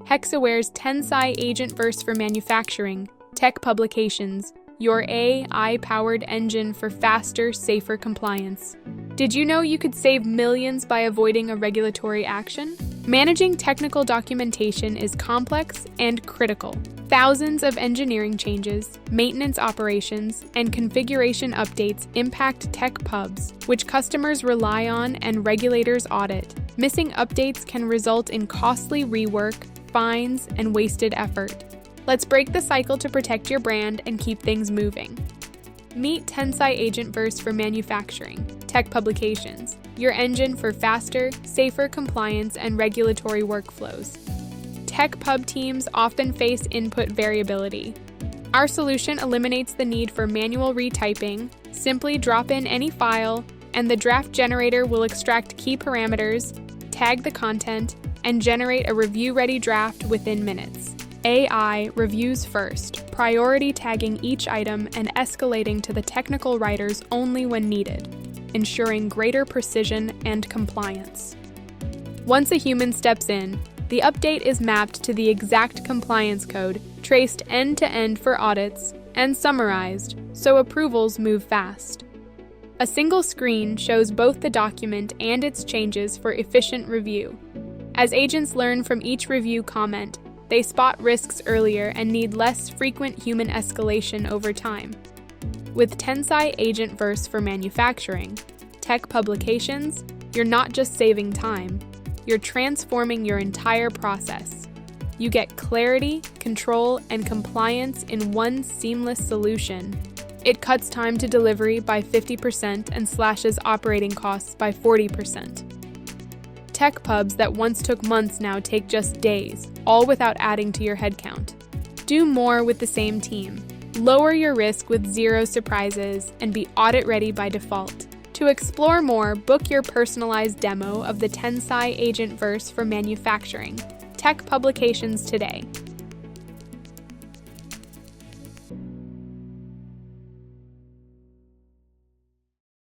Hexaware's Tensai AgentVerse for manufacturing, tech publications, your AI-powered engine for faster, safer compliance. Did you know you could save millions by avoiding a regulatory action? Managing technical documentation is complex and critical. Thousands of engineering changes, maintenance operations, and configuration updates impact tech pubs, which customers rely on and regulators audit. Missing updates can result in costly rework, fines, and wasted effort. Let's break the cycle to protect your brand and keep things moving. Meet Tensai AgentVerse for manufacturing, tech publications, your engine for faster, safer compliance and regulatory workflows. Tech pub teams often face input variability. Our solution eliminates the need for manual retyping. Simply drop in any file, and the draft generator will extract key parameters, tag the content, and generate a review-ready draft within minutes. AI reviews first, priority tagging each item and escalating to the technical writers only when needed, ensuring greater precision and compliance. Once a human steps in, the update is mapped to the exact compliance code, traced end-to-end for audits, and summarized, so approvals move fast. A single screen shows both the document and its changes for efficient review. As agents learn from each review comment, they spot risks earlier and need less frequent human escalation over time. With Tensai AgentVerse for manufacturing, tech publications, you're not just saving time, you're transforming your entire process. You get clarity, control, and compliance in one seamless solution. It cuts time to delivery by 50% and slashes operating costs by 40%. Tech pubs that once took months now take just days, all without adding to your headcount. Do more with the same team. Lower your risk with zero surprises and be audit-ready by default. To explore more, book your personalized demo of the Tensai AgentVerse for manufacturing. Tech publications today.